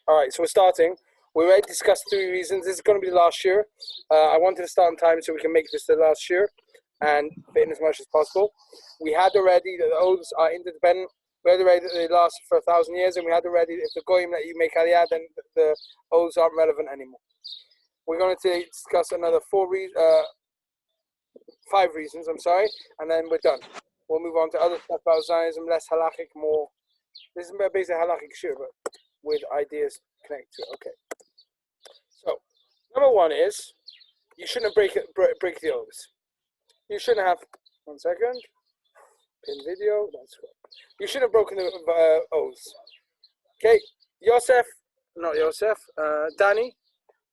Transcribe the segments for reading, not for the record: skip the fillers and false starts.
All right, so we're starting. We already discussed 3 reasons. This is going to be the last year. I wanted to start on time so we can make this the last year and fit in as much as possible. We had already that the oaths are interdependent. We had already that they last for 1,000 years, and we had already if the goyim that you make aliyah, then the oaths aren't relevant anymore. We're going to discuss another 5 reasons, and then we're done. We'll move on to other stuff about Zionism, less halachic, more. This is basically halachic shir, but with ideas connected to it. Okay. So, number 1 is you shouldn't break the oaths. You shouldn't have. 1 second. Pin video. That's good. You shouldn't have broken the oaths. Okay, Danny,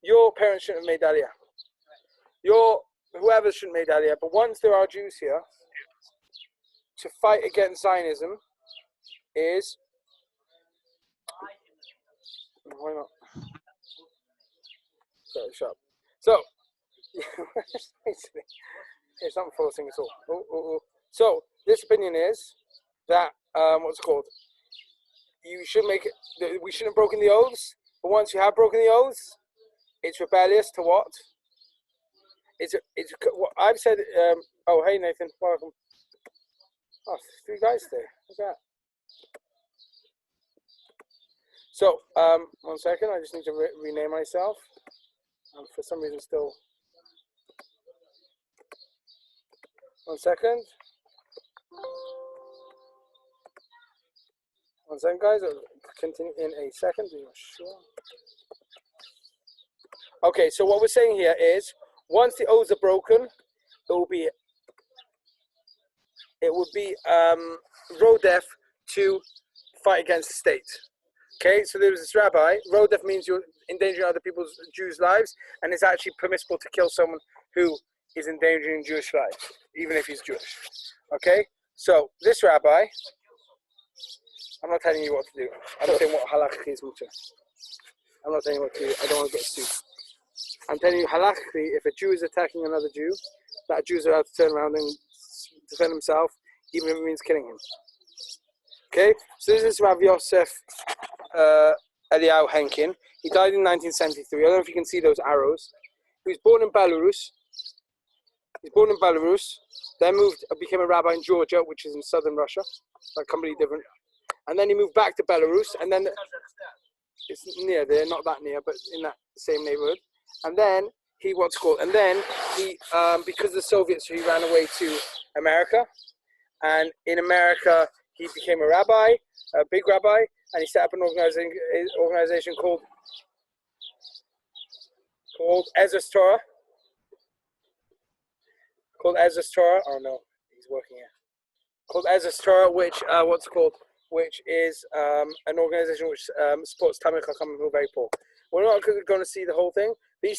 your parents shouldn't have made aliyah. Whoever shouldn't have made aliyah. But once there are Jews here, to fight against Zionism is. Why not? Sorry, shut up. So, it's not forcing at all. So, this opinion is that, what's it called? You should make it, we shouldn't have broken the oaths, but once you have broken the oaths, it's rebellious to what? It's what I've said, oh, hey Nathan, welcome. Oh, 3 guys there, what's that? So, 1 second, I just need to rename myself. For some reason still. 1 second. 1 second, guys. I'll continue in a second. I'm not sure. Okay, so what we're saying here is, once the oaths are broken, it would be rodef to fight against the state. Okay, so there was this rabbi. Rodef means you're endangering other people's Jews' lives, and it's actually permissible to kill someone who is endangering Jewish lives, even if he's Jewish. Okay, so this rabbi, I'm not telling you what to do. I'm not saying what halachically is mutter. I'm not telling you what to do. I don't want to get sued. I'm telling you halachically, if a Jew is attacking another Jew, that Jew is allowed to turn around and defend himself, even if it means killing him. Okay, so this is Rav Yosef Eliyahu Henkin. He died in 1973. I don't know if you can see those arrows. He was born in Belarus. Then became a rabbi in Georgia, which is in southern Russia, like completely different. And then he moved back to Belarus, and then it's near there, not that near, but in that same neighborhood. And then he because of the Soviets, he ran away to America. And in America, he became a rabbi, a big rabbi, and he set up an organization called Ezra's Torah. Oh no, he's working here. Called Ezra's Torah, which which is an organization which supports Tamil Chacham who are very poor. We're not going to see the whole thing. But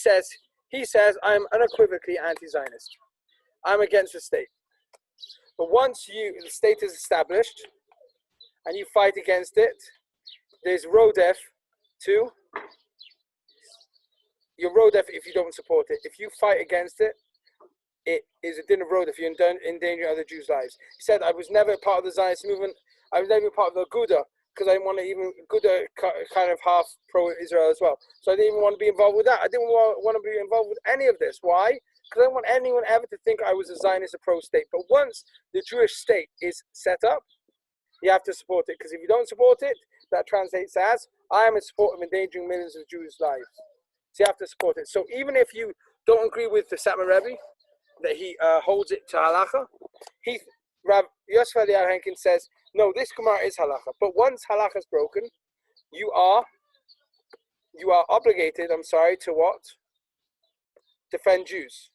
he says, I'm unequivocally anti-Zionist. I'm against the state. But once the state is established and you fight against it, there's rodef to your rodef if you don't support it. If you fight against it, it is a din of rodef. You're endangering other Jews' lives. He said, I was never part of the Zionist movement. I was never part of the Aguda because I didn't want to even Aguda kind of half pro-Israel as well. So I didn't even want to be involved with that. I didn't want to be involved with any of this. Why? Because I don't want anyone ever to think I was a Zionist or pro-state. But once the Jewish state is set up, you have to support it. Because if you don't support it, that translates as, I am in support of endangering millions of Jews' lives. So you have to support it. So even if you don't agree with the Satmar Rebbe, that he holds it to halacha, Rav Yosef Eliyahu Henkin says, no, this Gemara is halacha. But once halacha is broken, you are obligated, to what? Defend Jews.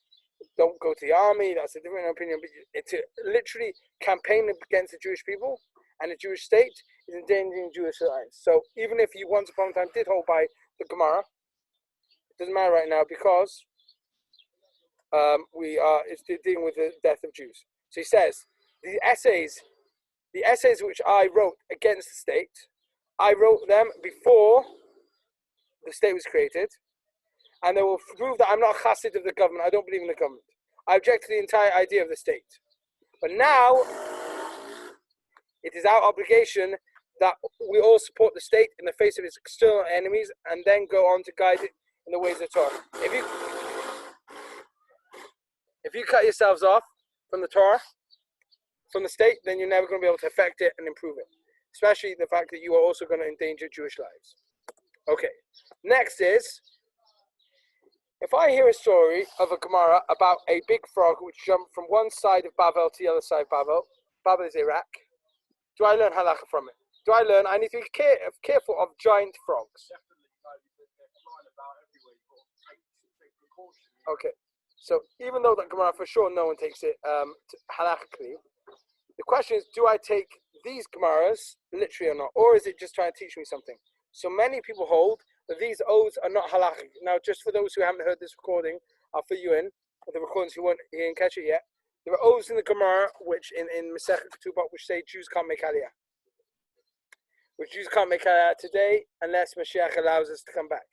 Don't go to the army, that's a different opinion, but to literally campaign against the Jewish people and the Jewish state is endangering Jewish lives. So even if you once upon a time did hold by the Gemara, it doesn't matter right now because it's dealing with the death of Jews. So he says, the essays which I wrote against the state, I wrote them before the state was created, and they will prove that I'm not a chassid of the government. I don't believe in the government. I object to the entire idea of the state. But now, it is our obligation that we all support the state in the face of its external enemies, and then go on to guide it in the ways of Torah. If you cut yourselves off from the Torah, from the state, then you're never going to be able to affect it and improve it. Especially the fact that you are also going to endanger Jewish lives. Okay. Next is, if I hear a story of a Gemara about a big frog which jumped from one side of Bavel to the other side of Bavel, Bavel is Iraq, do I learn halacha from it? Do I learn I need to be careful of giant frogs? Okay. So even though that Gemara, for sure, no one takes it halachically, the question is, do I take these Gemaras literally or not? Or is it just trying to teach me something? So many people hold that these oaths are not halachic. Now, just for those who haven't heard this recording, I'll fill you in, or the recordings who didn't catch it yet. There are oaths in the Gemara, which in Masechet Ketubot, which say Jews can't make Aliyah. Which Jews can't make Aliyah today unless Mashiach allows us to come back.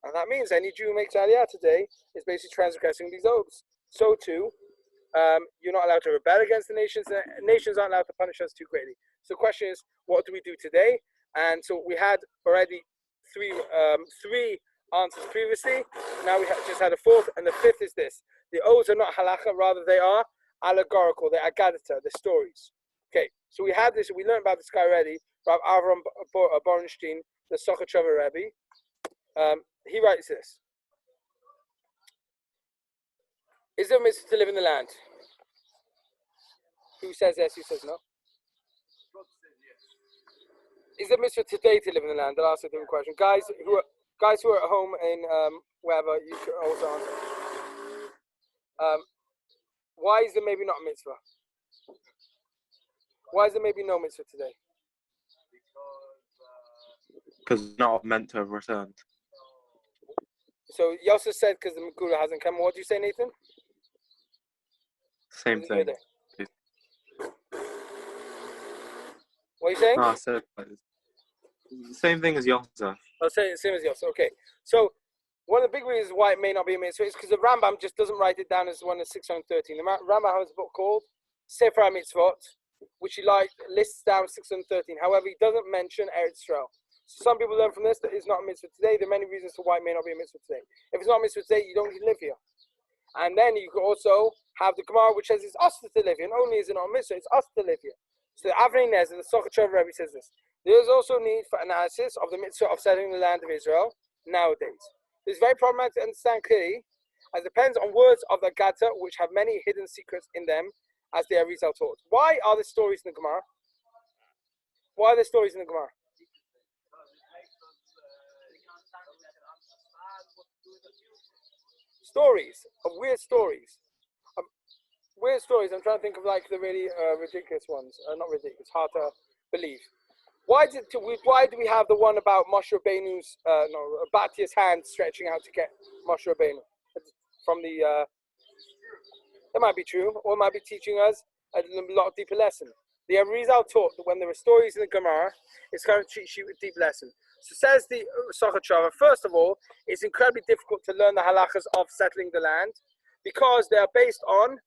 And that means any Jew who makes Aliyah today is basically transgressing these oaths. So too, you're not allowed to rebel against the nations. The nations aren't allowed to punish us too greatly. So the question is, what do we do today? And so we had already three answers previously. Now we just had a fourth, and the fifth is this: the oaths are not halacha, rather they are allegorical. They're agadata, they're stories. Okay, so we had this. We learned about this guy already. Rav Avram Borenstein, the Sochachover Rebbe. He writes this: is there a mitzvah to live in the land? Who says yes? Who says no? Is there a mitzvah today to live in the land? I'll ask a different question. Guys who are at home in wherever, you can also answer. Why is there maybe not a mitzvah? Why is there maybe no mitzvah today? Because not meant to have returned. So Yosef said because the Megillah hasn't come. What do you say, Nathan? Same thing. What are you saying? No, I said same thing as Yosef. I'll say the same as Yosef. Okay. So one of the big reasons why it may not be a mitzvah is because the Rambam just doesn't write it down as one of 613. The Rambam has a book called Sefer HaMitzvot, which he lists down 613. However, he doesn't mention Eretz Yisrael. So some people learn from this that it's not a mitzvah today. There are many reasons for why it may not be a mitzvah today. If it's not a mitzvah today, you don't need to live here. And then you could also have the Gemara which says it's us to live here. Not only is it not a mitzvah, it's us to live here. So the Avnei Nezer, the Sochachover Rebbe, says this: there is also need for analysis of the mitzvah of settling the land of Israel nowadays. This is very problematic to understand clearly, as it depends on words of the Gata, which have many hidden secrets in them, as they are Rizal taught. Why are there stories in the Gemara? Why are there stories in the Gemara? Stories of weird stories. Weird stories. I'm trying to think of like the really ridiculous ones. Not ridiculous, hard to believe. Why do we have the one about Moshe Rabbeinu's Batia's hand stretching out to get Moshe Rabbeinu from the? That might be true, or it might be teaching us a lot deeper lesson. The Arizal taught that when there are stories in the Gemara, it's going to teach you a deep lesson. So says the Sochachover, first of all, it's incredibly difficult to learn the halachas of settling the land because they are based on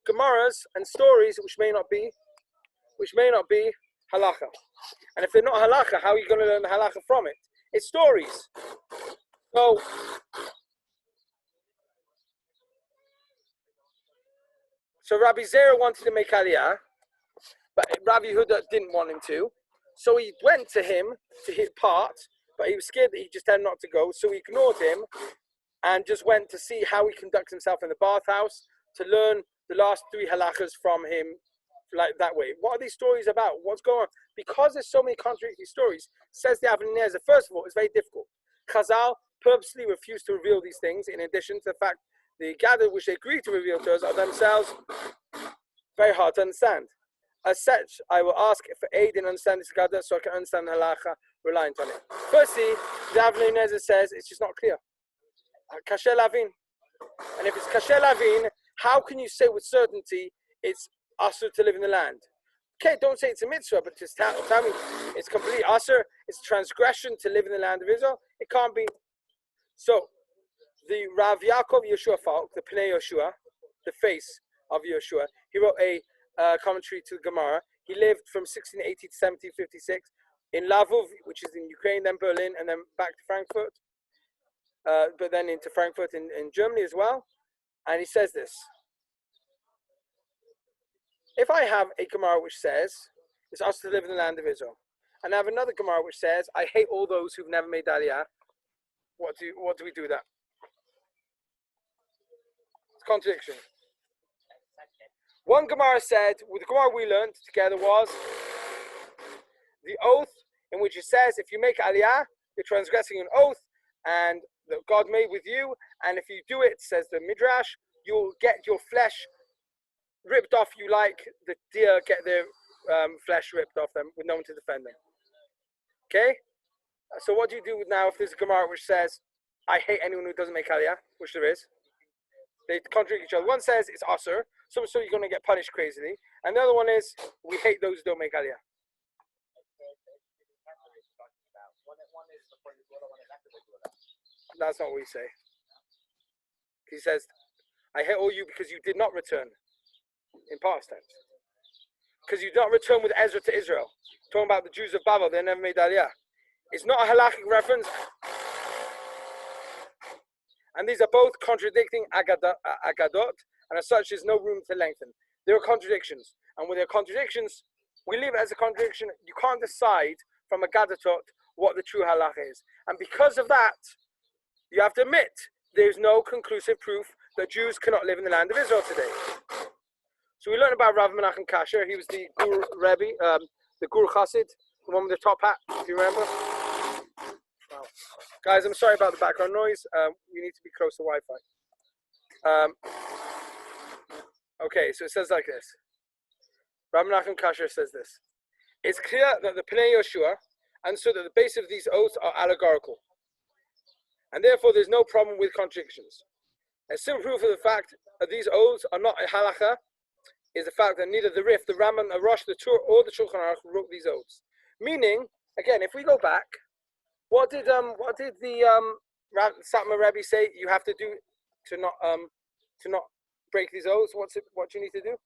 Gemaras and stories which may not be halacha. And if they're not halacha, how are you going to learn the halacha from it? It's stories. So Rabbi Zera wanted to make Aliyah, but Rabbi Yehuda didn't want him to. So he went to him to his part, but he was scared that he just had not to go. So he ignored him and just went to see how he conducts himself in the bathhouse to learn the last three halachas from him, like that way. What are these stories about? What's going on? Because there's so many contradictory stories, says the Avnei Nezer, first of all, it's very difficult. Chazal purposely refused to reveal these things, in addition to the fact the gather which they agreed to reveal to us are themselves very hard to understand. As such, I will ask for aid in understanding this gather so I can understand the halacha reliant on it. Firstly, the Avnei Nezer says it's just not clear. Kasher lavin. And if it's kasher lavin, how can you say with certainty it's asur to live in the land? Okay, don't say it's a mitzvah, but just tell me it's complete asur, it's transgression to live in the land of Israel. It can't be. So, the Rav Yaakov Yeshua Falk, the Pnei Yeshua, the face of Yeshua, he wrote a commentary to the Gemara. He lived from 1680 to 1756. in Lvov, which is in Ukraine, then Berlin, and then back to Frankfurt, but then into Frankfurt in Germany as well. And he says this: if I have a Gemara which says it's us to live in the land of Israel, and I have another Gemara which says I hate all those who've never made Aliyah, what do we do with that? It's contradiction. One Gemara said, with the Gemara we learned together was the oath in which it says if you make Aliyah, you're transgressing an oath and that God made with you, and if you do it, says the Midrash, you'll get your flesh ripped off you like the deer get their flesh ripped off them with no one to defend them. Okay? So what do you do now if there's a Gemara which says, I hate anyone who doesn't make Aliyah, which there is? They contradict each other. One says it's Asr, so you're going to get punished crazily. And the other one is, we hate those who don't make Aliyah. That's not what we say. He says, I hate all you because you did not return in past tense. Because you did not return with Ezra to Israel. Talking about the Jews of Bavel, they never made Aliyah. It's not a halachic reference. And these are both contradicting agadot, and as such, there's no room to lengthen. There are contradictions. And when there are contradictions, we leave it as a contradiction. You can't decide from a gadatot what the true halacha is. And because of that, you have to admit there's no conclusive proof that Jews cannot live in the land of Israel today. So we learned about Rav Menachem Kasher. He was the Gur Rebbe, the Gur Chassid, the one with the top hat, if you remember. Wow. Guys, I'm sorry about the background noise. We need to be close to Wi-Fi. Okay, so it says like this. Rav Menachem Kasher says this. It's clear that the Pnei Yoshua understood that the base of these oaths are allegorical. And therefore there's no problem with contradictions. A simple proof of the fact that these oaths are not a halacha is the fact that neither the Rif, the Rambam, the Rosh, the Tur, or the Shulchan Aruch wrote these oaths. Meaning, again, if we go back, what did the Satmar Rebbe say you have to do to not break these oaths? What do you need to do?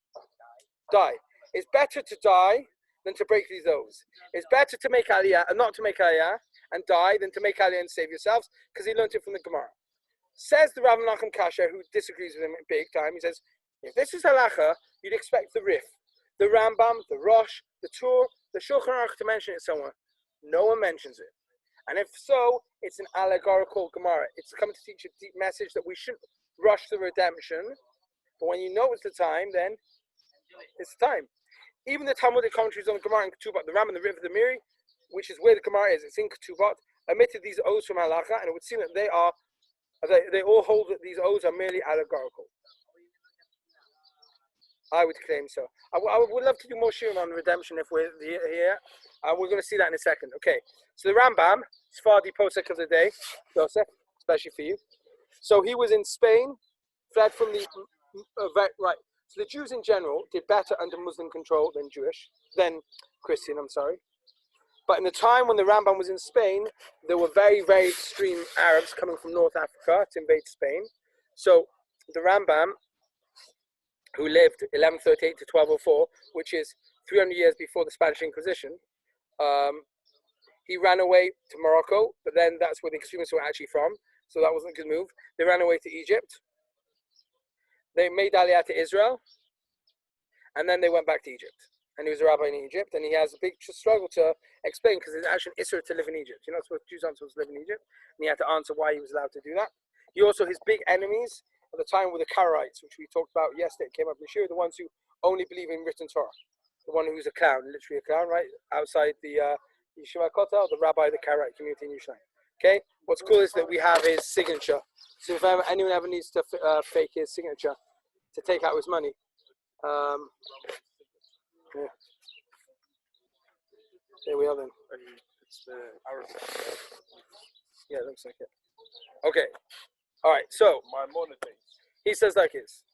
Die. It's better to die than to break these oaths. It's better to make Aliyah and not to make Aliyah and die than to make Aliyah and save yourselves, because he learned it from the Gemara. Says the Rav Menachem Kasher, who disagrees with him big time, he says, if this is halacha, you'd expect the Rif, the Rambam, the Rosh, the Tur, the Shulchan Aruch to mention it somewhere. No one mentions it. And if so, it's an allegorical Gemara. It's coming to teach a deep message that we shouldn't rush the redemption. But when you know it's the time, then it's the time. Even the Talmudic commentaries on the Gemara in Ketubot, the Ram and the River, the Miri, which is where the Gemara is, it's in Ketubot, omitted these oaths from Halacha, and it would seem that they all hold that these oaths are merely allegorical. I would claim so. I would love to do more shiurim on redemption if we're here. We're going to see that in a second. Okay, so the Rambam, Sfardi Posek of the day, Joseph, especially for you. So he was in Spain, fled from the right. So the Jews in general did better under Muslim control than Christian. I'm sorry. But in the time when the Rambam was in Spain, there were very, very extreme Arabs coming from North Africa to invade Spain. So the Rambam, who lived 1138 to 1204, which is 300 years before the Spanish Inquisition, he ran away to Morocco, but then that's where the extremists were actually from, so that wasn't a good move. They ran away to Egypt. They made Aliyah to Israel, and then they went back to Egypt. And he was a rabbi in Egypt, and he has a big struggle to explain, because it's actually an Isra to live in Egypt. You're not supposed, Jews aren't supposed to live in Egypt, and he had to answer why he was allowed to do that. He also, his big enemies at the time were the Karaites, which we talked about yesterday. It came up in Shir, the ones who only believe in written Torah. The one who's a clown, literally a clown, right? Outside the Yeshiva Kotel, the rabbi of the Karaite community in Yerushalayim. Okay? What's cool is that we have his signature. So if anyone ever needs to fake his signature to take out his money, yeah. There we are then. It's the yeah, it looks like it. Okay. All right. So he says like this.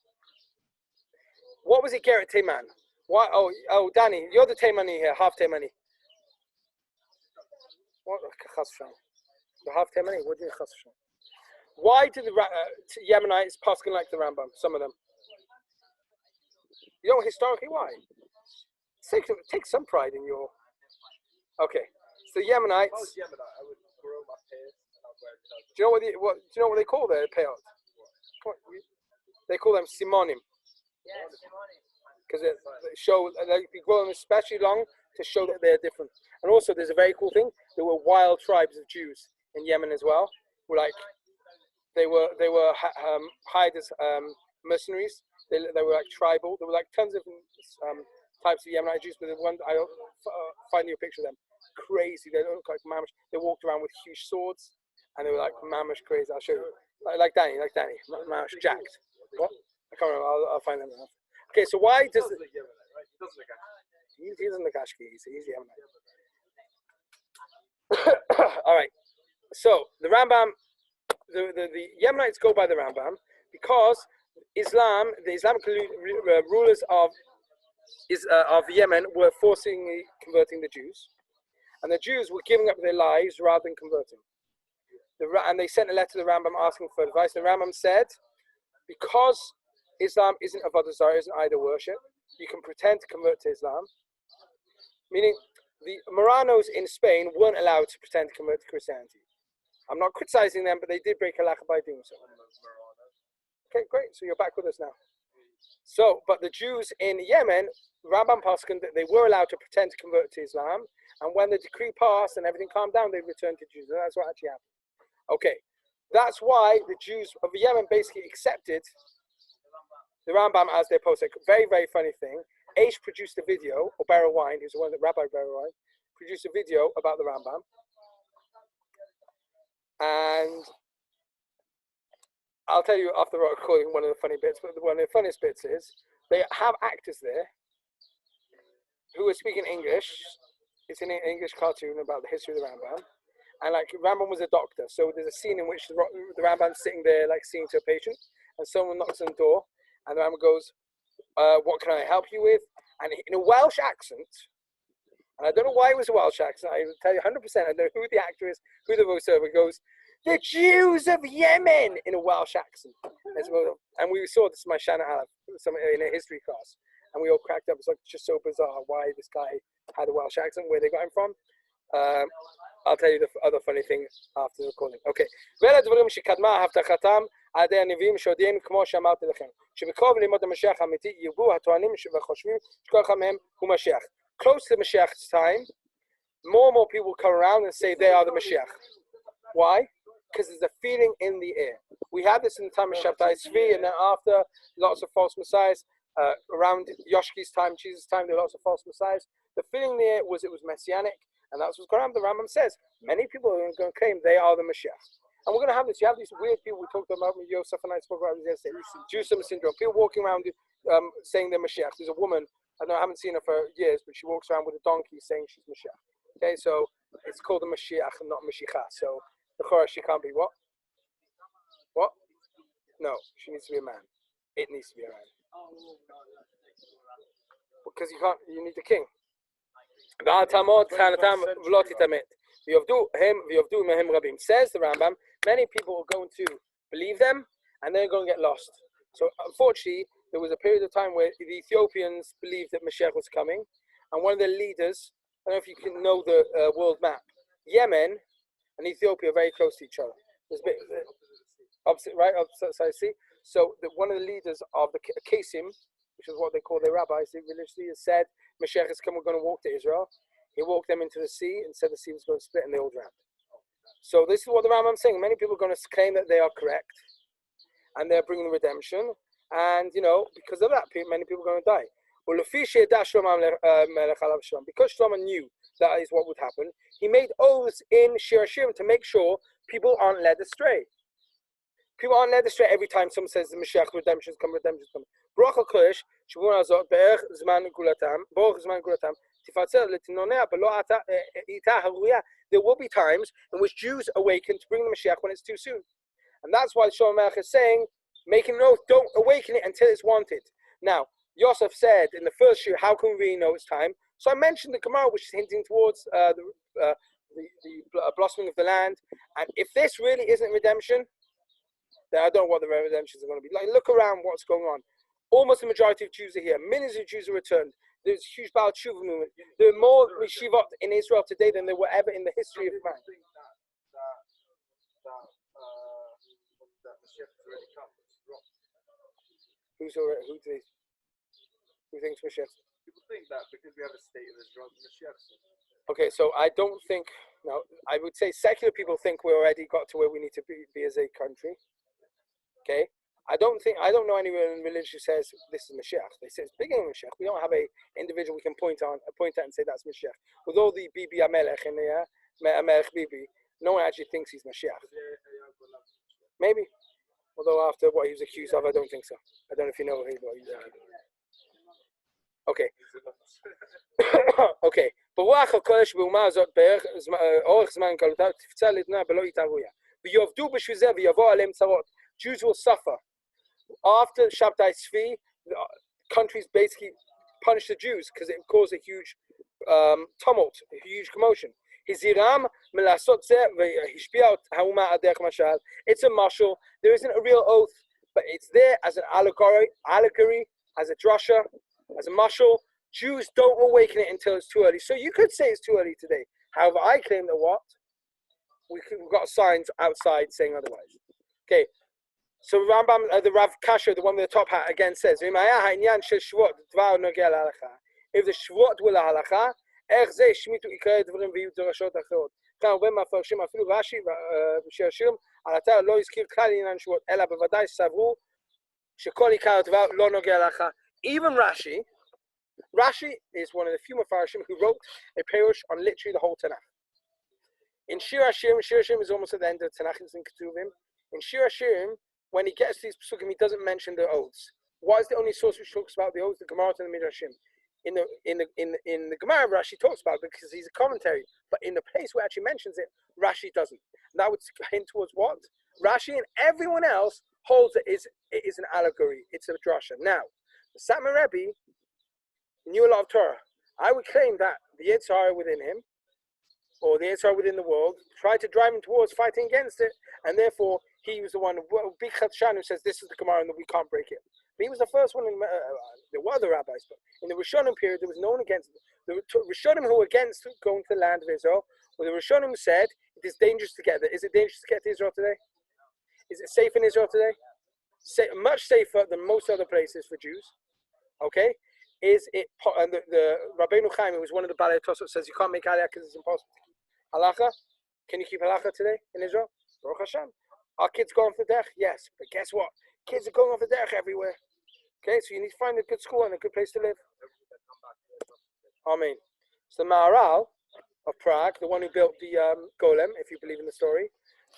What was it, Garrett Tayman? Why? Oh, Danny, you're the Taymani here, half Taymani. What? The half Taymani. What do you mean? Why did the Yemenites paskin like the Rambam? Some of them. You know historically why? Take some pride in your. Okay, So Yemenites. Do you know what they call their payot? They call them simonim. Because they show they grow them especially long to show that they're different. And also, there's a very cool thing. There were wild tribes of Jews in Yemen as well. They were hired as mercenaries. They were like tribal. There were like tons of types of Yemenite Jews, but the one I'll find you a picture of them. Crazy. They look like mamish. They walked around with huge swords, and they were like mamish crazy. I'll show you. Like Danny, mamish jacked. What? I can't remember. I'll find them. Okay, so why does it? He doesn't look Ashki. He's Yemenite. All right. So the Rambam, the Yemenites go by the Rambam because the Islamic rulers of Yemen were forcibly converting the Jews, and the Jews were giving up their lives rather than converting. And they sent a letter to the Rambam asking for advice. The Rambam said, because Islam isn't avodah zarah, isn't idol worship, you can pretend to convert to Islam. Meaning, the Moranos in Spain weren't allowed to pretend to convert to Christianity. I'm not criticizing them, but they did break Halacha by doing so. Okay, great. So you're back with us now. So, but the Jews in Yemen, Rambam Paskin, that they were allowed to pretend to convert to Islam, and when the decree passed and everything calmed down, they returned to Jews. And that's what actually happened. Okay, that's why the Jews of Yemen basically accepted the Rambam as their posek. Very, very funny thing. Aish produced a video, or Beryl Wine, who's one of the Rabbi Beryl Wine, produced a video about the Rambam. And I'll tell you after the recording one of the funny bits, but one of the funniest bits is they have actors there who are speaking English. It's an English cartoon about the history of the Rambam. And like Rambam was a doctor, so there's a scene in which the Rambam's sitting there like seeing to a patient, and someone knocks on the door, and the Rambam goes, what can I help you with? And in a Welsh accent, and I don't know why it was a Welsh accent, I will tell you 100%, I know who the actor is, who the voiceover goes, the Jews of Yemen, in a Welsh accent. And we saw this in my Shana Aleph, in a history class, and we all cracked up. It's like just so bizarre why this guy had a Welsh accent, where they got him from. I'll tell you the other funny thing after the recording. Okay. Close to the Mashiach's time, more and more people come around and say they are the Mashiach. Why? Because there's a feeling in the air. We had this in the time of Shabtai Tzvi, and then after, lots of false messiahs. Around Yoshki's time, Jesus' time, there were lots of false messiahs. The feeling in the air was it was messianic. And that's what's going on. The Rambam says many people are going to claim they are the Mashiach. And we're going to have this. You have these weird people. We talked about Yosef and I spoke about this yesterday. Jerusalem syndrome. People walking around saying they're Mashiach. There's a woman, I haven't seen her for years, but she walks around with a donkey saying she's Mashiach. Okay, so it's called a Mashiach and not Mashiach. So the Chorah, she can't be what? What? No, she needs to be a man. It needs to be a man. Because you need the king. Says the Rambam, many people are going to believe them and they're going to get lost. So unfortunately, there was a period of time where the Ethiopians believed that Mashiach was coming, and one of their leaders, I don't know if you can know the world map, Yemen and Ethiopia are very close to each other. There's a bit opposite, right? Opposite side sea. So one of the leaders of the Qasim, which is what they call their rabbis, they religiously said, Mashiach is coming, we're going to walk to Israel. He walked them into the sea and said the sea was going to split and they all drowned. So this is what the Rambam's saying. Many people are going to claim that they are correct and they're bringing redemption. And, because of that, many people are going to die. Because Shlomo knew that is what would happen, he made oaths in Shir Hashirim to make sure people aren't led astray. People aren't led astray every time someone says the Mashiach, redemption is coming, redemption is coming. There will be times in which Jews awaken to bring the Mashiach when it's too soon. And that's why Shlomo Melech is saying, making an oath, don't awaken it until it's wanted. Now, Yosef said in the first year, how can we really know it's time? So I mentioned the Gemara, which is hinting towards the blossoming of the land. And if this really isn't redemption, then I don't know what the redemptions are going to be. Like, look around what's going on. Almost the majority of Jews are here. Millions of Jews are returned. There's a huge Baal Tshuva movement. There are more Yeshivot in Israel today than there were ever in the history of man. Who thinks Mashiach? People think that because we have a state of Israel, Mashiach. Okay, so I don't think. No, I would say secular people think we already got to where we need to be as a country. Okay, I don't know anyone in religion who says this is Mashiach. They say it's bigger than Mashiach. We don't have a individual we can point at and say that's Mashiach. With all the Bibi Amelech in there, Amelech Bibi, no one actually thinks he's Mashiach. Maybe. Although after what he was accused of, I don't think so. I don't know if you know what he was. Okay. Okay. ברוח הקודש באומה הזאת בערך אורך זמן גלותה תפצע לדנה בלא התערבויה. ויעבדו בשביל זה ויבוא עליהם צרות. Jews will suffer. After Shabtai Tzvi, countries basically punish the Jews because it caused a huge tumult, a huge commotion. It's a mashal. There isn't a real oath, but it's there as an allegory, as a drasha, as a mashal. Jews don't awaken it until it's too early. So you could say it's too early today. However, I claim that what? We've got signs outside saying otherwise. Okay. So Rambam, the Rav Kasher, the one with the top hat, again says, if the Shvuot will halacha, הרבה מהפרשים אפילו רש"י ושירשירים על התורה לא הזכיר כלל עניין שבועות אלא בוודאי סברו שכל עיקר הדבר לא נוגע להלכה. Even Rashi is one of the few Mefarshim who wrote a perush on literally the whole Tanakh. In Shir Hashirim is almost at the end of the Tanakh, it's in Ketuvim. In Shir Hashirim, when he gets to these psukim, he doesn't mention the oaths. What is the only source which talks about the oaths? The Gemara and the Midrashim. In the Gemara, Rashi talks about it because he's a commentary, but in the place where it actually mentions it, Rashi doesn't. And that would hint towards what? Rashi and everyone else holds that it is an allegory. It's a drasha. Now, the Satmar Rebbe knew a lot of Torah. I would claim that the Yetzer Hara within him, or the Yetzer Hara within the world, tried to drive him towards fighting against it, and therefore he was the one, Big Chadshan, who says this is the Gemara and that we can't break it. But he was the first one. There were other rabbis, but in the Rishonim period, there was no one against it. The Rishonim who were against going to the land of Israel, well, the Rishonim said it is dangerous to get there. Is it dangerous to get to Israel today? Is it safe in Israel today? Much safer than most other places for Jews. Okay. Is it? And the Rabbeinu Chaim, who was one of the Balei Tosot, says you can't make Aliyah because it's impossible. Halacha? Can you keep Halacha today in Israel? Baruch Hashem. Are kids going off the derech? Yes. But guess what? Kids are going off the derech everywhere. Okay, so you need to find a good school and a good place to live. Amen. So the Maharal of Prague, the one who built the Golem, if you believe in the story,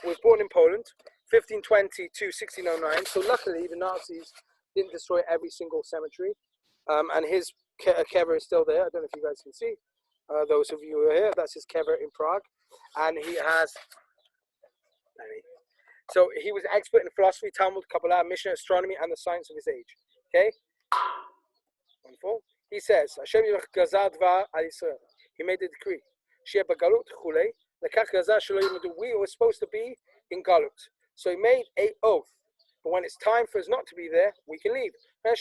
was born in Poland, 1520 to 1609. So luckily, the Nazis didn't destroy every single cemetery. And his kever is still there. I don't know if you guys can see. Those of you who are here, that's his kever in Prague. And he has... So he was expert in philosophy, Talmud, Kabbalah, Mishnah, astronomy, and the science of his age. Okay? Wonderful. He says, Hashem Yirach Gazad Va Al Yisrael. He made a decree. Sheh Bagalut Chulei. Lekach Gazad Shelo Yimadu. We were supposed to be in Galut. So he made an oath. But when it's time for us not to be there, we can leave. It's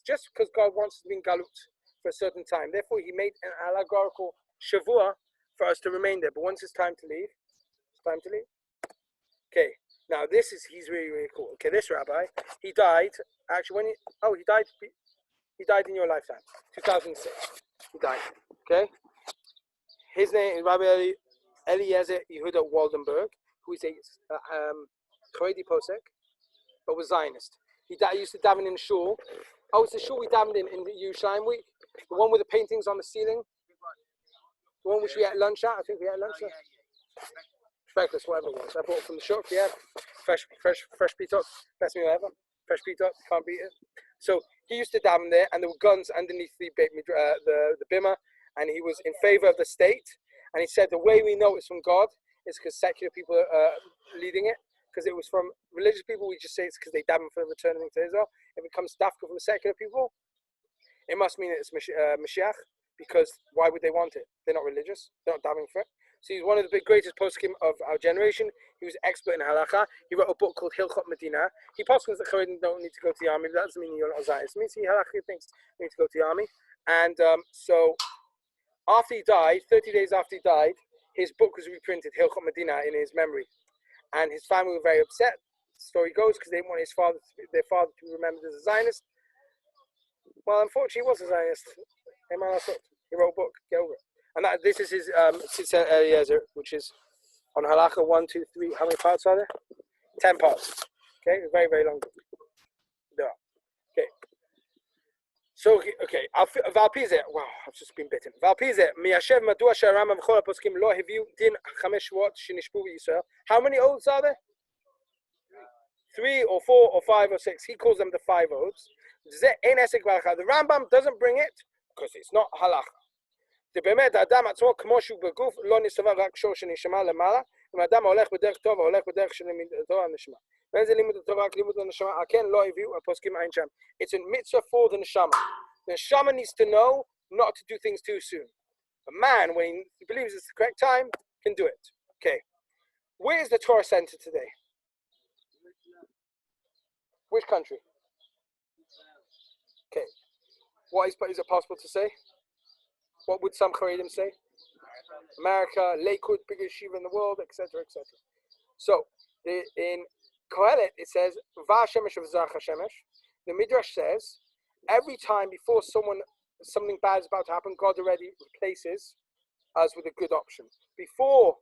just because God wants us to be in Galut for a certain time. Therefore, he made an allegorical shavua for us to remain there. But once it's time to leave, it's time to leave. Okay. Now he's really, really cool. Okay, this rabbi, he died, actually he died in your lifetime, 2006. He died, okay? His name is Rabbi Eliezer Yehuda Waldenberg, who is a Haredi Posek, but was Zionist. He used to daven in the shul. Oh, it's the shul we davened in Yerushalayim week. The one with the paintings on the ceiling. The one which we had lunch at. I think we had lunch at. Breakfast, whatever it was. I bought it from the shop. Yeah, fresh pitot. Best meal ever. Fresh pitot. Can't beat it. So he used to daven there, and there were guns underneath the bimah, and he was in favor of the state. And he said the way we know it's from God is because secular people are leading it. Because it was from religious people, we just say it's because they daven for returning to Israel. If it comes dafka from secular people, it must mean it's Mashiach. Because why would they want it? They're not religious. They're not davening for it. So he's one of the greatest poskim of our generation. He was expert in halacha. He wrote a book called Hilchot Medina. He poskins that Charedim don't need to go to the army. But that doesn't mean you're not a Zionist. It means he halacha thinks you need to go to the army. And so after he died, 30 days after he died, his book was reprinted, Hilchot Medina, in his memory. And his family were very upset. The story goes because they didn't want their father to be remembered as a Zionist. Well, unfortunately, he was a Zionist. He wrote a book. Get over it. And this is his Tzitzer Eliezer, which is on Halacha 1, 2, 3. How many parts are there? 10 parts. Okay, very, very long book. Okay. So, okay, Valpize. Wow, I've just been bitten. Valpize. Miyashev Madua Sharama V'chol HaPoskim Lo Hiviu Din Chamesh Shvuot Shenishpu Yisrael. How many oaths are there? 3 or 4 or 5 or 6. He calls them the 5 oaths. The Rambam doesn't bring it because it's not halacha. באמת האדם עצמו כמו שהוא בגוף לא נסתובב רק שור שנשמה למעלה, אם האדם הולך בדרך טוב והולך בדרך של לימודו הנשמה. ואין זה לימוד טוב רק לימוד הנשמה, כן לא הביאו הפוסקים עין שם. It's a mitzvah for the neshama. The neshama needs to know not to do things too soon. A man, when he believes it's the correct time, can do it. Okay. Where is the Torah Center today? Which country? Okay. What is it possible to say? What would some Charedim say? America, Lakewood, biggest yeshiva in the world, etc., etc. So, in Kohelet, it says, Va Shemesh v'zach HaShemesh. The Midrash says, every time before something bad is about to happen, God already replaces us with a good option. Before,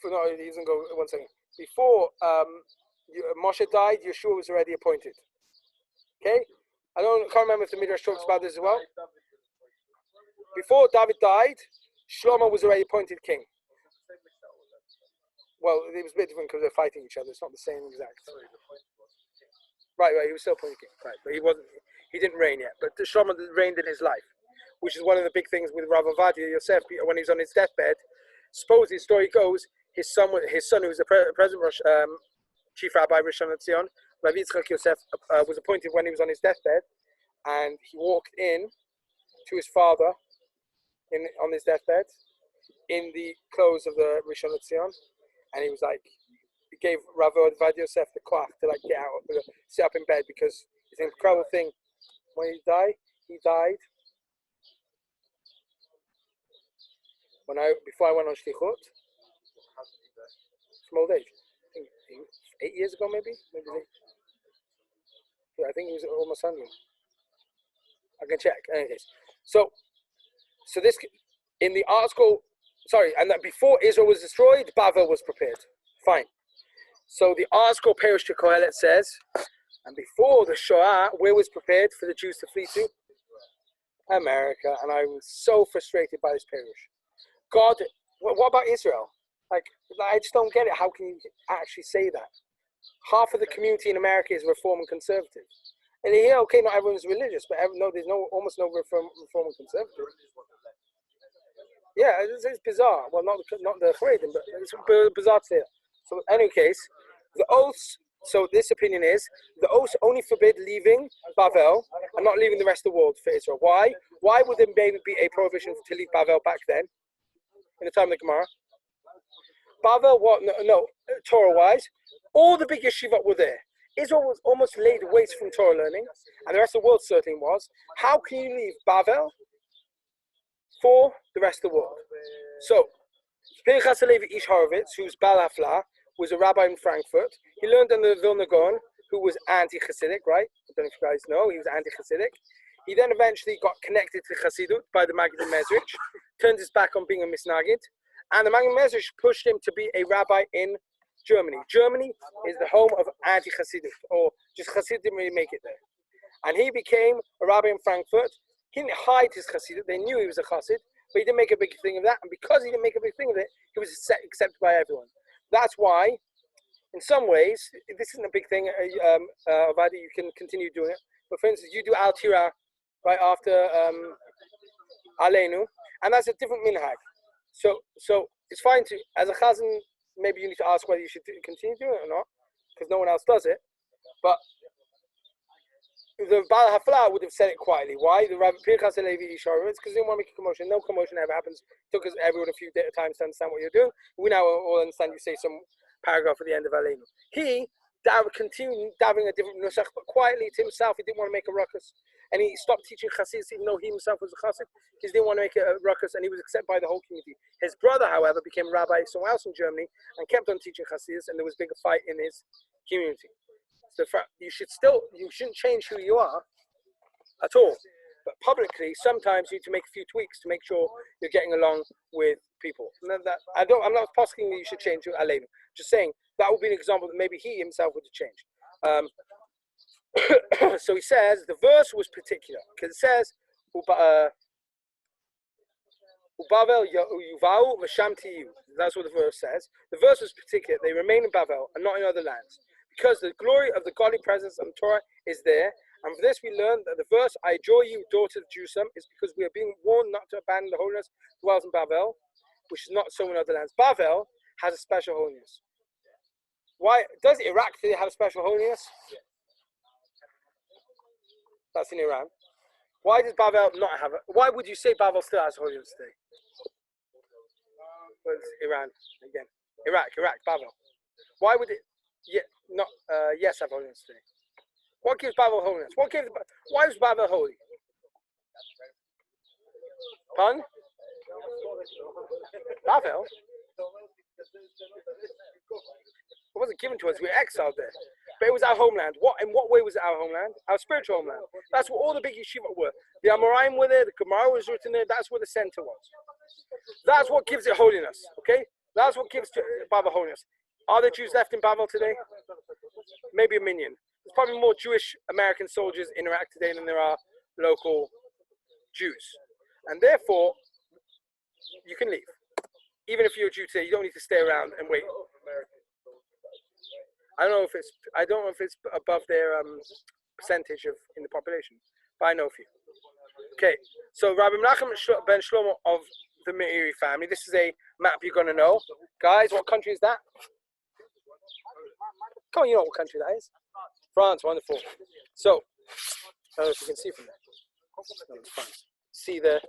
no, he doesn't go, one second. Before Moshe died, Yeshua was already appointed. Okay? I can't remember if the Midrash talks about this as well. Before David died, Shlomo was already appointed king. Well, it was a bit different because they're fighting each other. It's not the same exact. Right, he was still appointed king. Right, but he didn't reign yet. But Shlomo reigned in his life, which is one of the big things with Rav Ovadia Yosef. When he was on his deathbed, supposedly the story goes, his son, who was the present chief rabbi Rishon LeZion, Rav Yitzchak Yosef, was appointed when he was on his deathbed, and he walked in to his father on his deathbed in the clothes of the Rishon LeZion, and he was like, he gave Rav Ovadia Yosef the cloth to like get out, sit up in bed, because it's an incredible thing. When he died before I went on shlichut, from old age. I think 8 years ago, maybe. Yeah, I think he was almost 100. I can check. Anyways, so this in the article. Sorry, and that before Israel was destroyed, Bavel was prepared. Fine. So the article Perush to Kohelet says, and before the Shoah, where was prepared for the Jews to flee to? America. And I was so frustrated by this Perush. God, what about Israel? Like, I just don't get it. How can you actually say that? Half of the community in America is Reform and Conservative. And here, okay, not everyone's religious, but there's almost no Reform and Conservative. Yeah, it's bizarre. Well, not the Haredim, but it's bizarre to say that. So, in any case, the oaths. So this opinion is the oaths only forbid leaving Bavel and not leaving the rest of the world for Israel. Why? Why would there maybe be a prohibition to leave Bavel back then, in the time of the Gemara? Bavel, what? No, Torah-wise, all the big yeshiva were there. Israel was almost laid waste from Torah learning, and the rest of the world certainly was. How can you leave Bavel for the rest of the world? So, Pinchas Halevi Ish Horowitz, who's Bal Haflah, was a rabbi in Frankfurt. He learned under Vilna Gaon, who was anti-Hasidic, right? I don't know if you guys know, he was anti-Hasidic. He then eventually got connected to Hasidut by the Maggid Mezrich, turned his back on being a Misnagid, and the Maggid Mezrich pushed him to be a rabbi in Germany. Germany is the home of anti-Hasidut, or just Hasidut didn't really make it there. And he became a rabbi in Frankfurt. He didn't hide his Hasidut, they knew he was a Hasid, but he didn't make a big thing of that, and because he didn't make a big thing of it, he was accepted by everyone. That's why, in some ways, this isn't a big thing, Avadi, you can continue doing it. But for instance, you do Al Tira right after Aleinu, and that's a different minhag. So it's fine to, as a chazan, maybe you need to ask whether you should continue doing it or not, because no one else does it. But the Baal Hafla would have said it quietly. Why? The Rabbi Pinchas Levi Isharovitz, because they didn't want to make a commotion. No commotion ever happens. It took us everyone a few times to understand what you're doing. We now all understand you say some paragraph at the end of Aleinu. He continued dabbing a different nusach, but quietly to himself. He didn't want to make a ruckus. And he stopped teaching Chassidus, even though he himself was a Chassid. He didn't want to make a ruckus, and he was accepted by the whole community. His brother, however, became a rabbi somewhere else in Germany and kept on teaching Chassidus, and there was a bigger fight in his community. So you shouldn't change who you are at all. But publicly, sometimes you need to make a few tweaks to make sure you're getting along with people. I'm not posting that you should change to Aleinu. Just saying that would be an example that maybe he himself would have changed. So he says the verse was particular because it says Bavel Yuvau Vashamti. That's what the verse says. The verse was particular. They remain in Bavel and not in other lands. Because the glory of the godly presence of Torah is there, and for this we learn that the verse "I adjure you, daughter of Jerusalem" is because we are being warned not to abandon the holiness that dwells in Bavel, which is not so in other lands. Bavel has a special holiness. Why does Iraq today have a special holiness? That's in Iran. Why does Bavel not have it? Why would you say Bavel still has holiness today? Well, it's Iran again. Iraq, Bavel. Why would it? Yes, have holiness today. What gives Bavel holiness? Why is Bavel holy? Pardon? Bavel? It wasn't given to us. We were exiled there. But it was our homeland. In what way was it our homeland? Our spiritual homeland. That's what all the big yeshiva were. The Amoraim were there. The Gemara was written there. That's where the center was. That's what gives it holiness. Okay? That's what gives Bavel holiness. Are there Jews left in Bavel today? Maybe a minion. There's probably more Jewish American soldiers in Iraq today than there are local Jews. And therefore, you can leave. Even if you're a Jew today, you don't need to stay around and wait. I don't know if it's above their percentage in the population, but I know a few. Okay, so Rabbi Menachem ben Shlomo of the Meiri family. This is a map you're going to know. Guys, what country is that? Come on, you know what country that is. France, wonderful. So, I don't know if you can see from there. No, it's France. See there.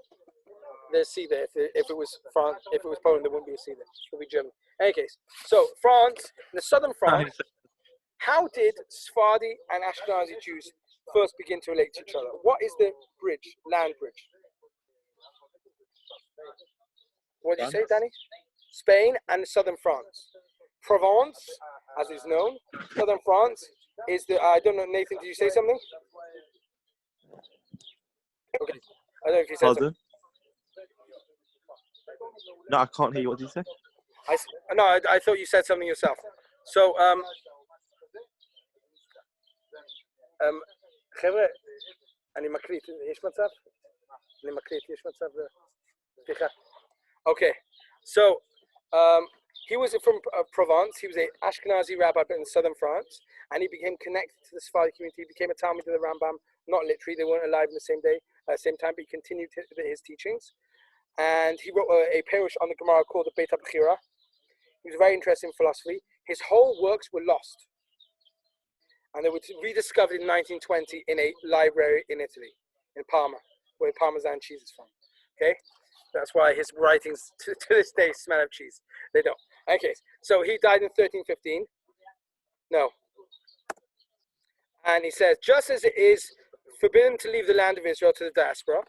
There's sea there. If it was France, if it was Poland, there wouldn't be a sea there. It would be Germany. In any case, so France, in the southern France, how did Sephardi and Ashkenazi Jews first begin to relate to each other? What is the bridge, land bridge? What did you say, Danny? Spain and southern France. Provence, as is known, southern France is the. I don't know, Nathan. Did you say something? Okay. I don't know if you said something. No, I can't hear you. What did you say? I thought you said something yourself. So, חבר'ה, אני מקליט, יש מצב? אני מקליט, יש מצב? סליחה. Okay, so he was from Provence. He was an Ashkenazi rabbi in southern France, and he became connected to the Sephardi community. He became a Talmud of the Rambam, not literally, they weren't alive in the same day, same time, but he continued his teachings. And he wrote a perush on the Gemara called the Beit HaBechira. He was very interested in philosophy. His whole works were lost, and they were rediscovered in 1920 in a library in Italy, in Parma, where Parmesan cheese is from. Okay, that's why his writings to this day smell of cheese. They don't. Okay, so he died in 1315. No, and he says, just as it is forbidden to leave the land of Israel to the diaspora,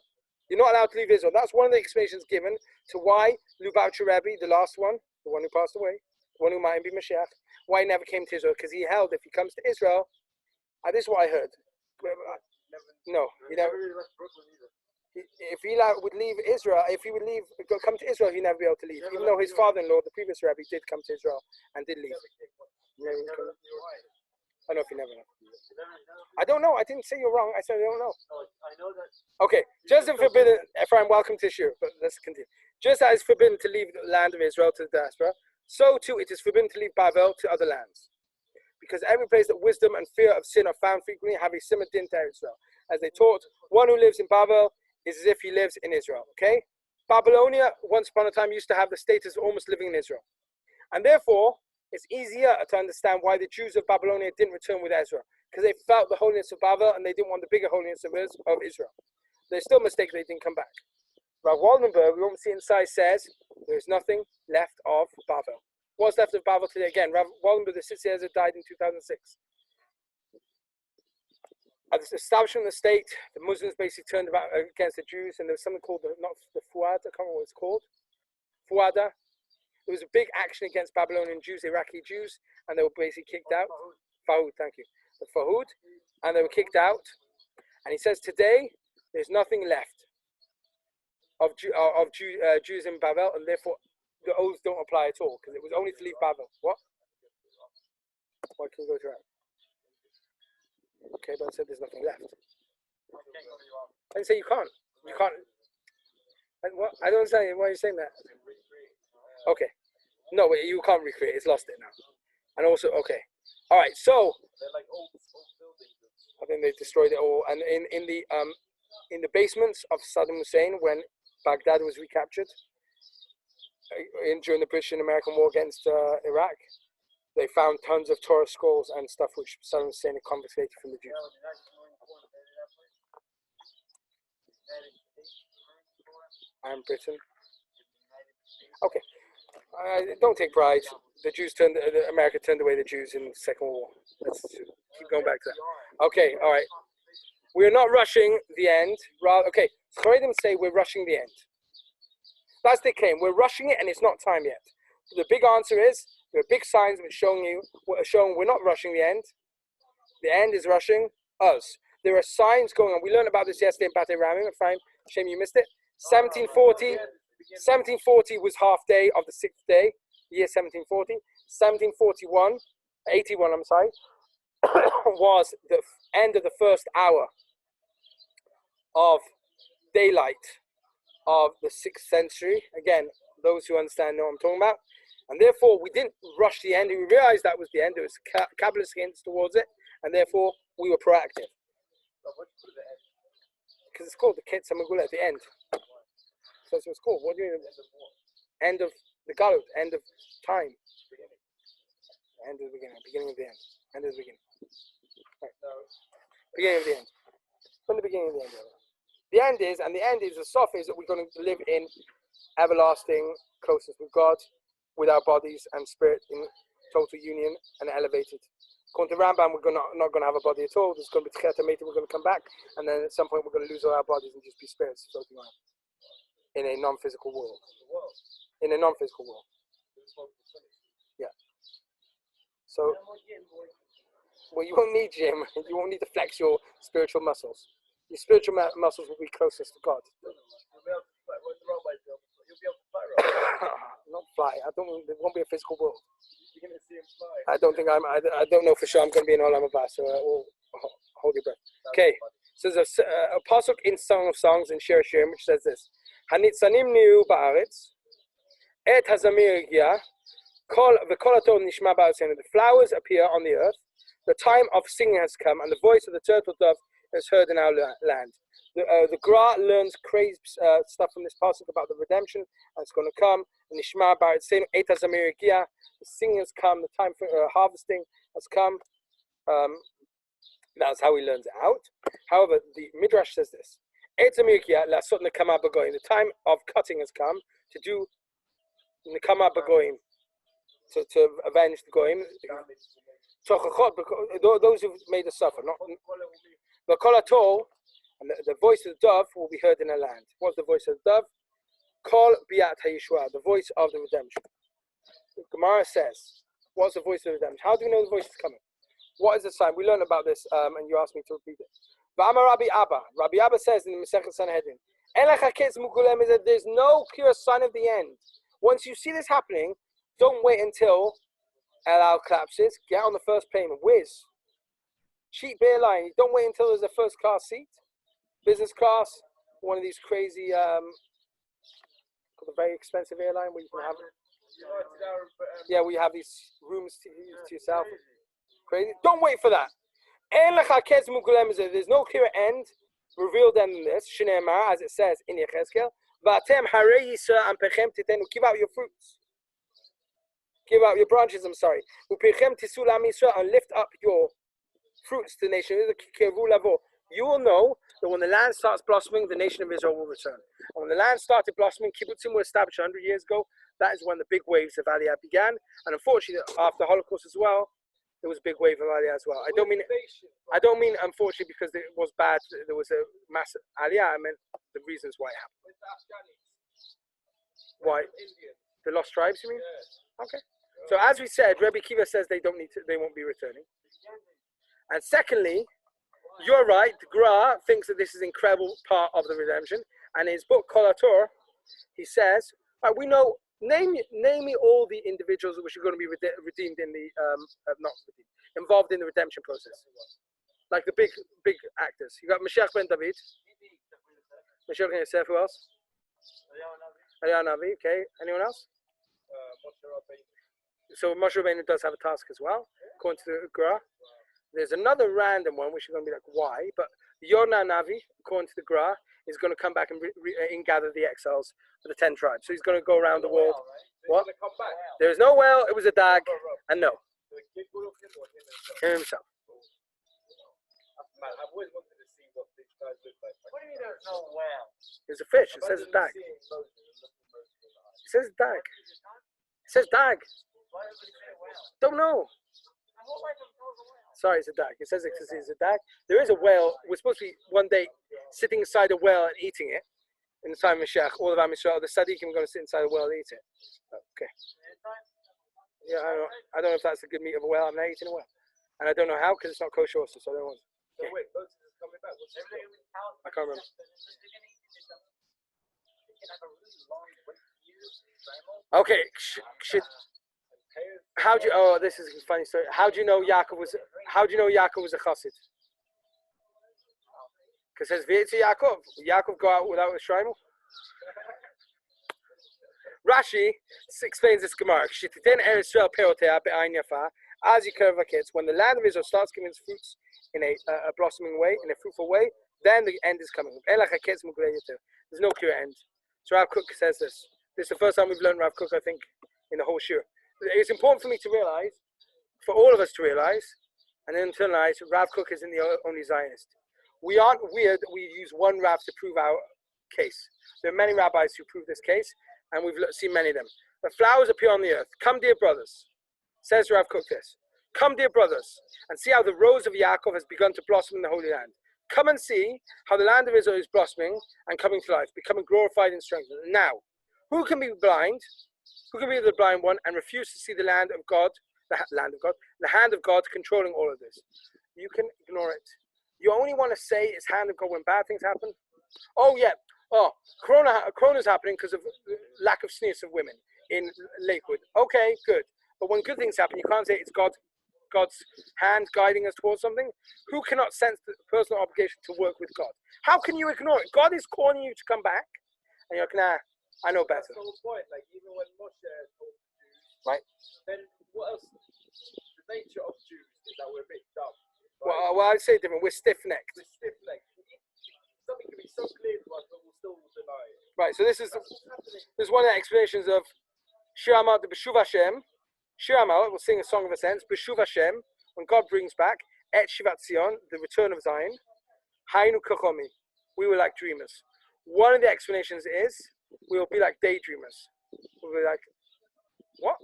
you're not allowed to leave Israel. That's one of the explanations given to why Lubavitcher Rebbe, the last one, the one who passed away, the one who might be Mashiach, why he never came to Israel, because he held if he comes to Israel, this is what I heard. No, he never. If he would leave Israel, if he would come to Israel, he'd never be able to leave. Even though his father-in-law, the previous Rebbe, did come to Israel and did leave. I don't know if you never know. I don't know. I didn't say you're wrong. I said I don't know. I know that. Okay, just as forbidden, Ephraim, welcome to Shur, but let's continue. Just as it's forbidden to leave the land of Israel to the diaspora, so too it is forbidden to leave Bavel to other lands. Because every place that wisdom and fear of sin are found frequently have a similar din to Israel. As they taught, one who lives in Bavel is as if he lives in Israel. Okay? Babylonia, once upon a time, used to have the status of almost living in Israel. And therefore, it's easier to understand why the Jews of Babylonia didn't return with Ezra. because they felt the holiness of Bavel and they didn't want the bigger holiness of Israel. They're still mistaken they didn't come back. Rav Waldenberg, we won't see inside, says there is nothing left of Bavel. What's left of Bavel today? Again, Rav Waldenberg, the Sitzer, died in 2006. At the establishment of the state, the Muslims basically turned about against the Jews, and there was something called not the Fuad, I can't remember what it's called. Fuada. There was a big action against Babylonian Jews, Iraqi Jews, and they were basically kicked out. Fahud, thank you. The Fahud, and they were kicked out. And he says today there's nothing left of Jews in Bavel, and therefore the oaths don't apply at all because it was only to leave Bavel. What? Why can we go to that? Okay, but I said there's nothing left. I didn't say you can't. You can't. What? I don't understand why you're saying that. Okay. No, wait, you can't recreate. It's lost it now. And also, okay. All right. So I think they destroyed it all. And in the basements of Saddam Hussein, when Baghdad was recaptured during the British and American war against Iraq, they found tons of Torah scrolls and stuff which Saddam Hussein had confiscated from the Jews. And Britain. Okay. Don't take pride. The Jews America turned away the Jews in the Second World War. Let's keep going back to that. Okay, all right. We're not rushing the end. Okay, Charedim say we're rushing the end. That's the claim. We're rushing it and it's not time yet. The big answer is there are big signs which showing we're not rushing the end. The end is rushing us. There are signs going on. We learned about this yesterday in Batei Ramim. Fine. Shame you missed it. 1740 was half day of the sixth day, year 1740. 1741, 81, I'm sorry, was the end of the first hour of daylight of the 6th century. Again, those who understand know what I'm talking about. And therefore, we didn't rush the end. We realized that was the end. There was Kabbalist hints towards it. And therefore, we were proactive. Because it's called the Ketz HaMegula at the end. So that's what it's called. What do you mean? End of the Galut, end of time. End of the beginning of the end. End of the beginning. Right. Beginning of the end. From the beginning of the end. The end is the soft is that we're going to live in everlasting closeness with God, with our bodies and spirit in total union and elevated. According to Rambam, we're not going to have a body at all. There's going to be Tcheta Meta, we're going to come back, and then at some point we're going to lose all our bodies and just be spirits floating around in a non-physical world. In a non-physical world. Yeah. So, well, you won't need gym. You won't need to flex your spiritual muscles. Your spiritual muscles will be closest to God. Not fly. There won't be a physical world. I don't think I don't know for sure I'm going to be in Olam Haba, so we'll hold your breath. Okay. So there's a pasuk in Song of Songs in Shir Hashirim which says this: Hanitzanim niu ba'aretz, et hazamir gia, kol v'kol nishma ba'aretz. The flowers appear on the earth. The time of singing has come, and the voice of the turtle dove is heard in our land. The Gra learns crazy stuff from this pasuk about the redemption, and it's going to come. Nishma ba'aretz, same et hazamir gia. The singing has come. The time for harvesting has come. That's how he learns it out. However, the Midrash says this: the time of cutting has come to do Nekama Bagoim, to avenge the Goim. Those who've made us suffer. The Kolatol, and the voice of the dove will be heard in the land. What's the voice of the dove? Kol Biat HaYeshua, the voice of the redemption. The Gemara says, what's the voice of the redemption? How do we know the voice is coming? What is the sign? We learned about this, and you asked me to repeat it. Rabbi Abba says in the Masechet Sanhedrin, there's no clear sign of the end. Once you see this happening, don't wait until El Al collapses. Get on the first plane, whiz. Cheap airline. Don't wait until there's a first class seat. Business class, one of these crazy, a very expensive airline where you can have where you have these rooms to yourself. Crazy. Don't wait for that. There's no clearer end revealed than this. As it says in Yechezkel, give out your fruits. Give out your branches, I'm sorry. And lift up your fruits to the nation of Israel. You will know that when the land starts blossoming, the nation of Israel will return. And when the land started blossoming, kibbutzim were established 100 years ago. That is when the big waves of Aliyah began. And unfortunately, after the Holocaust as well, there was a big wave of Aliyah as well. I don't mean unfortunately because it was bad. There was a massive Aliyah. I meant the reasons why it happened. Why? The lost tribes, you mean? Okay. So as we said, Rebbe Kiva says they won't be returning. And secondly, you're right. The Gra thinks that this is an incredible part of the redemption. And in his book Kol HaTorah, he says, we know. Name me all the individuals which are going to be redeemed in the involved in the redemption process, like the big actors. You got Mashiach ben David, Mashiach ben Yosef. Who else? Eliyahu Navi. Okay. Anyone else? So Moshe Rabbeinu does have a task as well, according to the Gra. There's another random one which is going to be like why, but Yonah Navi, according to the Gra, is going to come back and gather the exiles for the 10 tribes. So he's going to go around the world. What? There is no whale. It was a dag, and no. Him himself. I've always wanted to see what these guys look like. What do you mean there's no whale? There's a fish. It says dag. It says dag. It says dag. Don't know. Sorry, it's a dag. It says it's a dag. There is a whale. We're supposed to be one day sitting inside a whale and eating it. In the time of Mashiach, all of Am Yisrael, the Tzaddikim are going to sit inside a whale and eat it. Okay. Yeah, I don't know if that's the good meat of a whale. I'm not eating a whale. And I don't know how because it's not kosher also, so I don't want it. So wait, Moses is coming back. I can't remember. Okay. How do you? Oh, this is a funny story. How do you know Yaakov was a chassid? Because it says V'yitzi Yaakov. Yaakov go out without a shrine. Rashi explains this Gemara. As you curve kids, when the land of Israel starts giving its fruits in a blossoming way, in a fruitful way, then the end is coming. There's no clear end. So Rav Kook says this. This is the first time we've learned Rav Kook, I think, in the whole shir. It's important for me to realize, for all of us to realize, and internalize, Rav Kook isn't the only Zionist. We aren't weird that we use one Rav to prove our case. There are many rabbis who prove this case, and we've seen many of them. The flowers appear on the earth. Come, dear brothers, says Rav Kook this. Come, dear brothers, and see how the rose of Yaakov has begun to blossom in the Holy Land. Come and see how the land of Israel is blossoming and coming to life, becoming glorified and strengthened. Now, who can be blind? Who can be the blind one and refuse to see the land of God, the hand of God controlling all of this? You can ignore it. You only want to say it's hand of God when bad things happen. Oh yeah. Oh, Corona's happening because of lack of sneers of women in Lakewood. Okay, good. But when good things happen, you can't say it's God's hand guiding us towards something. Who cannot sense the personal obligation to work with God? How can you ignore it? God is calling you to come back, and you're like, nah, I know better. That's the whole point. Like even when Moshe told the Jews, right? Then what else? The nature of Jews is that we're a bit dumb. Right? Well, I'd say different. We're stiff-necked. We're stiff-necked. Something can be so clear to us, but we'll still deny it. Right. So this is one of the explanations of Shir Amal, the B'shuv Hashem. Shir Amal, we'll sing a song of ascents. B'shuv Hashem, when God brings back Et Shivat Zion, the return of Zion. Hainu Kachomi, we were like dreamers. One of the explanations is we will be like daydreamers. We'll be like, what?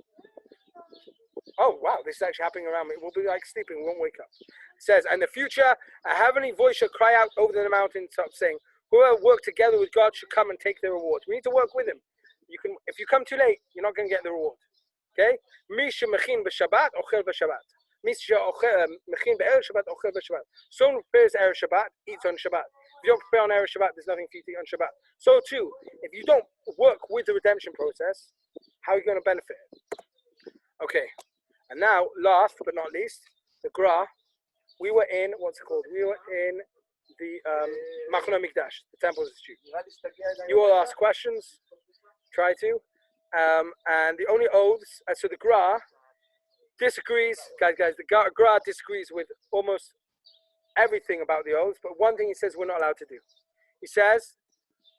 Oh wow, this is actually happening around me. We'll be like sleeping, we won't wake up. It says, in the future, a heavenly voice shall cry out over the mountaintop, saying, whoever work together with God should come and take their reward. We need to work with him. You can, if you come too late, you're not going to get the reward. Okay? Misha mechin b'Shabbat, ochel b'Shabbat. Misha mechin b'Erev Shabbat, ochel b'Shabbat. Someone prepares Erev Shabbat, eats on Shabbat. If you don't prepare on Erev Shabbat, there's nothing for you to eat on Shabbat. So too, if you don't work with the redemption process, how are you going to benefit? Okay. And now, last but not least, the Gra. We were in, what's it called? We were in the Machon HaMikdash, the Temple of the Jews. You all ask questions, try to. And the only oaths, so the Gra disagrees, guys, the Gra disagrees with almost everything about the oaths, but one thing he says we're not allowed to do. He says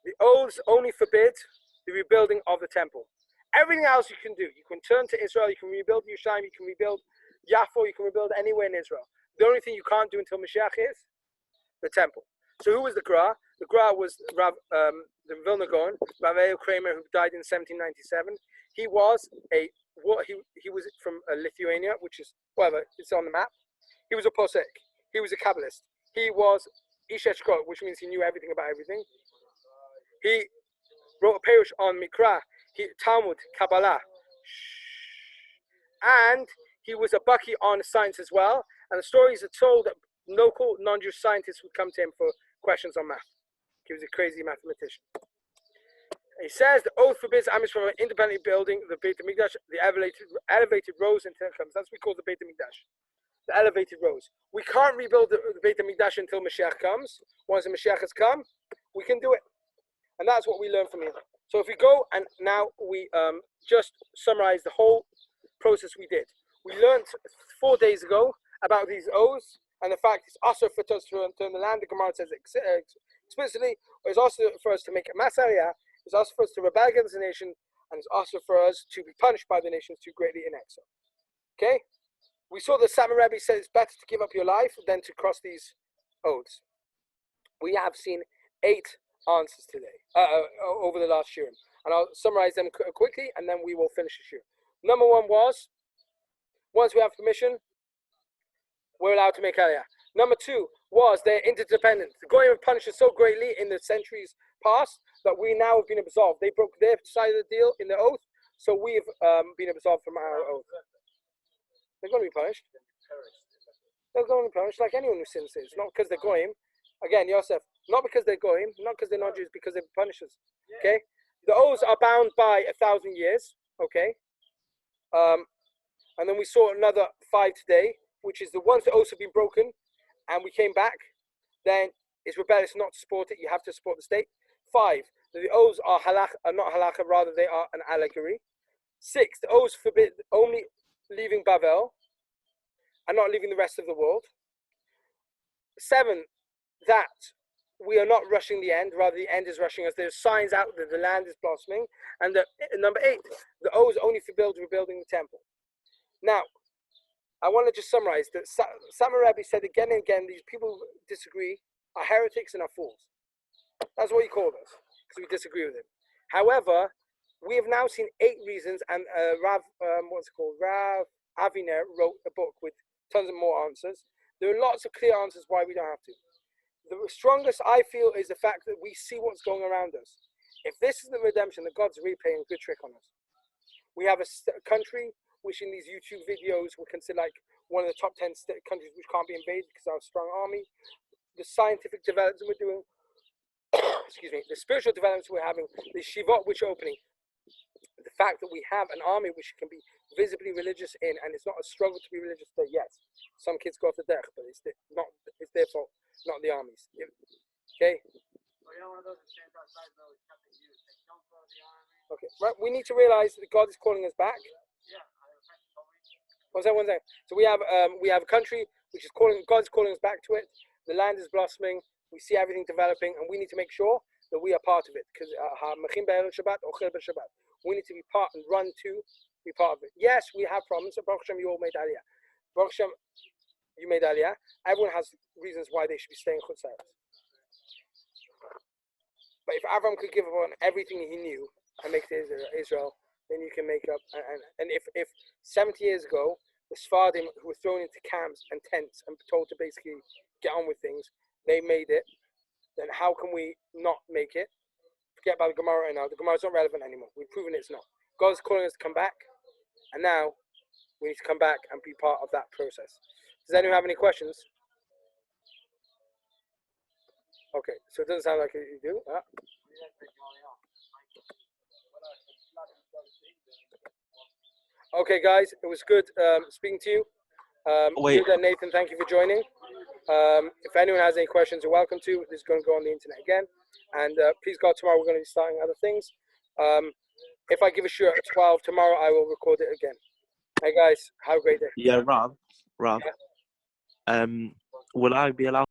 the oaths only forbid the rebuilding of the temple. Everything else you can do. You can turn to Israel, you can rebuild Yerushalayim, you can rebuild Yaffo, you can rebuild anywhere in Israel. The only thing you can't do until Mashiach is the temple. So who was the Gra? The Gra was the Vilna Gaon, Bavel Kramer, who died in 1797. He was he was from Lithuania, which is whatever, it's on the map. He was a posek. He was a Kabbalist. He was Ishet Shkot, which means he knew everything about everything. He wrote a perush on Mikra, Talmud, Kabbalah, and he was a Baki on science as well. And the stories are told that local non-Jewish scientists would come to him for questions on math. He was a crazy mathematician. He says the oath forbids Amish from an independent building the Beit HaMikdash, the elevated rows until it comes. That's what we call the Beit HaMikdash, the elevated rows. We can't rebuild the Beit HaMikdash until Mashiach comes. Once the Mashiach has come, we can do it. And that's what we learn from here. So if we go and now we just summarize the whole process we did. We learned 4 days ago about these oaths and the fact it's also for us to turn the land. The Gemara says explicitly, it's also for us to make a mass area. It's also for us to rebel against the nation, and it's also for us to be punished by the nations too greatly in exile. Okay? We saw that Satmar Rebbe said it's better to give up your life than to cross these oaths. We have seen 8 answers today, over the last year. And I'll summarize them quickly, and then we will finish the year. Number 1 was, once we have permission, we're allowed to make aliyah. Number 2 was their interdependence. The Goyim have punished us so greatly in the centuries past that we now have been absolved. They broke their side of the deal in the oath, so we've been absolved from our oath. They're going to be punished. They're going to be punished like anyone who sins is. Not because they're Goyim. Again, Yosef, not because they're Goyim, not because they're not Jews, because they punish us. Okay? The oaths are bound by 1,000 years. Okay? And then we saw another 5 today, which is the ones the oaths have been broken and we came back, then it's rebellious not to support it. You have to support the state. 5, the oaths are not halacha, rather they are an allegory. 6, the oaths forbid only leaving Bavel and not leaving the rest of the world. 7, that we are not rushing the end, rather the end is rushing us. There's signs out that the land is blossoming. And number 8, the oaths only forbid rebuilding the temple. Now, I want to just summarize that Satmar Rebbe said again and again, these people who disagree are heretics and are fools. That's what he called us, because we disagree with him. However, we have now seen 8 reasons, and Rav Aviner wrote a book with tons of more answers. There are lots of clear answers why we don't have to. The strongest I feel is the fact that we see what's going around us. If this is the redemption, that God's really playing a good trick on us. We have a country which in these YouTube videos we consider like one of the top 10 countries which can't be invaded because of our strong army. The scientific developments we're doing, excuse me, the spiritual developments we're having, the shivot which are opening, the fact that we have an army which can be visibly religious in, and it's not a struggle to be religious there. Yes, some kids go off the derech, but it's their fault, not the army's. Okay. Okay. Right. We need to realize that God is calling us back. One second. So we have a country which is God's calling us back to it. The land is blossoming. We see everything developing, and we need to make sure that we are part of it. Because we need to be part and run to be part of it. Yes, we have problems. Baruch Hashem, you all made aliyah. Baruch Hashem, you made aliyah. Everyone has reasons why they should be staying chutz la'aretz. But if Avram could give up on everything he knew and make it Israel, then you can make up. And if 70 years ago, the Sephardim who were thrown into camps and tents and told to basically get on with things, they made it, then how can we not make it? Forget about the Gemara right now. The Gemara is not relevant anymore. We've proven it's not. God's calling us to come back, and now we need to come back and be part of that process. Does anyone have any questions? Okay, so it doesn't sound like you do. Okay, guys, it was good speaking to you. Judah, Nathan, thank you for joining. If anyone has any questions, you're welcome to. This is going to go on the internet again. And please God, tomorrow we're going to be starting other things. If I give a shiur at 12 tomorrow, I will record it again. Hey guys, have a great day. Yeah, Rob. Yeah. Will I be allowed